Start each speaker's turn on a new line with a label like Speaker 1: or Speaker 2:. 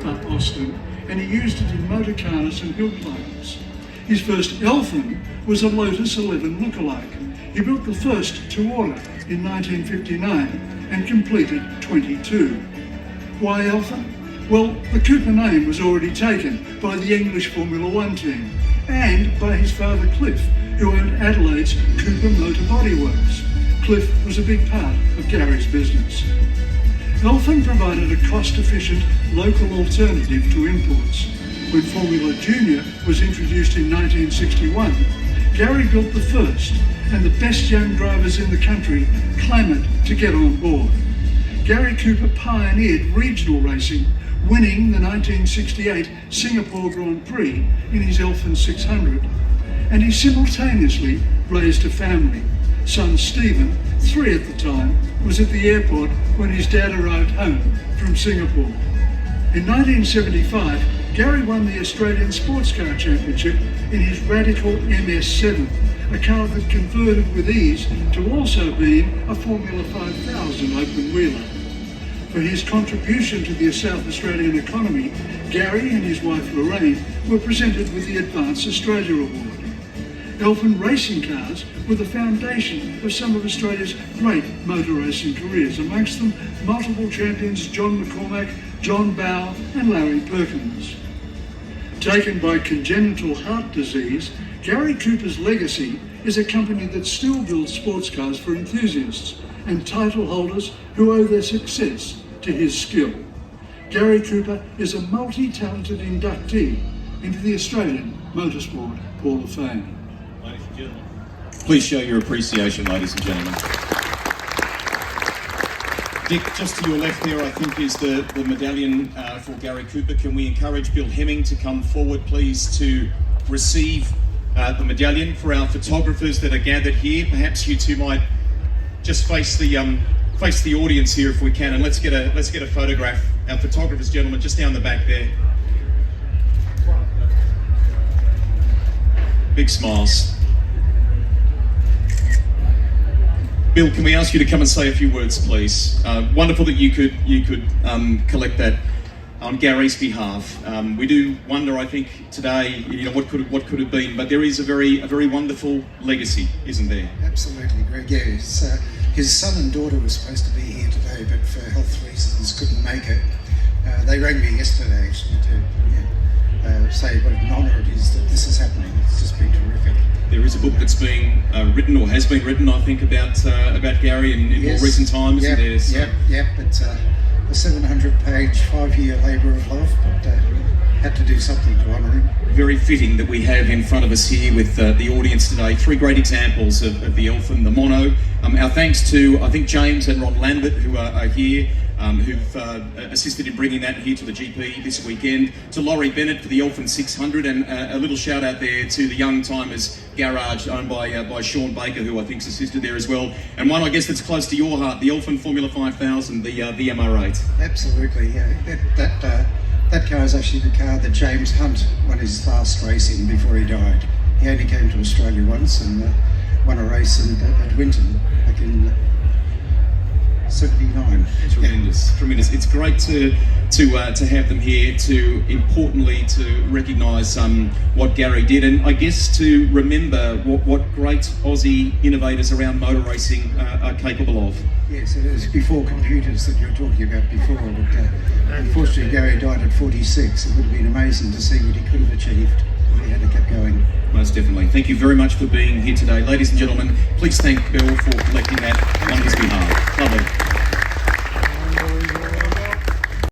Speaker 1: up Austin, and he used it in motorcars and hill climbers. His first Elfin was a Lotus 11 lookalike. He built the first to order in 1959 and completed 22. Why Elfin? Well, the Cooper name was already taken by the English Formula One team and by his father Cliff, who owned Adelaide's Cooper Motor Body Works. Cliff was a big part of Garrie's business. Elfin provided a cost-efficient local alternative to imports. When Formula Junior was introduced in 1961, Garrie built the first, and the best young drivers in the country clamoured to get on board. Garrie Cooper pioneered regional racing, winning the 1968 Singapore Grand Prix in his Elfin 600, and he simultaneously raised a family. Son Stephen, 3 at the time, was at the airport when his dad arrived home from Singapore. In 1975, Garrie won the Australian Sports Car Championship in his radical MS7, a car that converted with ease to also being a Formula 5000 open-wheeler. For his contribution to the South Australian economy, Garrie and his wife Lorraine were presented with the Advance Australia Award. Elfin racing cars were the foundation of some of Australia's great motor racing careers, amongst them multiple champions John McCormack, John Bowe and Larry Perkins. Taken by congenital heart disease, Garrie Cooper's legacy is a company that still builds sports cars for enthusiasts and title holders who owe their success to his skill. Garrie Cooper is a multi-talented inductee into the Australian Motorsport Hall of Fame.
Speaker 2: Ladies and gentlemen, please show your appreciation, ladies and gentlemen. Dick, just to your left there, I think is the medallion for Garrie Cooper. Can we encourage Bill Hemming to come forward, please, to receive the medallion for our photographers that are gathered here? Perhaps you two might just face the audience here if we can, and let's get a photograph. Our photographers, gentlemen, just down the back there. Big smiles. Bill, can we ask you to come and say a few words, please? Wonderful that you could collect that on Garrie's behalf. We do wonder, I think, today, what could have been, but there is a very wonderful legacy, isn't there?
Speaker 3: Absolutely, Greg. Yeah, his son and daughter were supposed to be here today, but for health reasons couldn't make it. They rang me yesterday actually to say what an honour it is that this is happening. It's just been terrific.
Speaker 2: There is a book that's being written, or has been written, I think, about Garrie in more recent times, isn't there? So.
Speaker 3: Yep. It's a 700-page, 5-year labour of love, but had to do something to honour him.
Speaker 2: Very fitting that we have in front of us here with the audience today 3 great examples of the Elfin, the Mono. Our thanks to, I think, James and Ron Lambert, who are here, who've assisted in bringing that here to the GP this weekend, to Laurie Bennett for the Elfin 600, and a little shout out there to the Young Timers Garage, owned by Sean Baker, who I think's assisted there as well, and one I guess that's close to your heart, the Elfin Formula 5000, the MR8.
Speaker 3: Absolutely, yeah. That car is actually the car that James Hunt won his last race in before he died. He only came to Australia once and won a race at Winton back in 79.
Speaker 2: Tremendous. It's great to have them here, to importantly to recognise what Garrie did, and I guess to remember what great Aussie innovators around motor racing are capable of.
Speaker 3: Yes, it is before computers that you were talking about before, but unfortunately Garrie died at 46. It would have been amazing to see what he could have achieved if he had kept going.
Speaker 2: Most definitely. Thank you very much for being here today. Ladies and gentlemen, please thank Bill for collecting that on his behalf.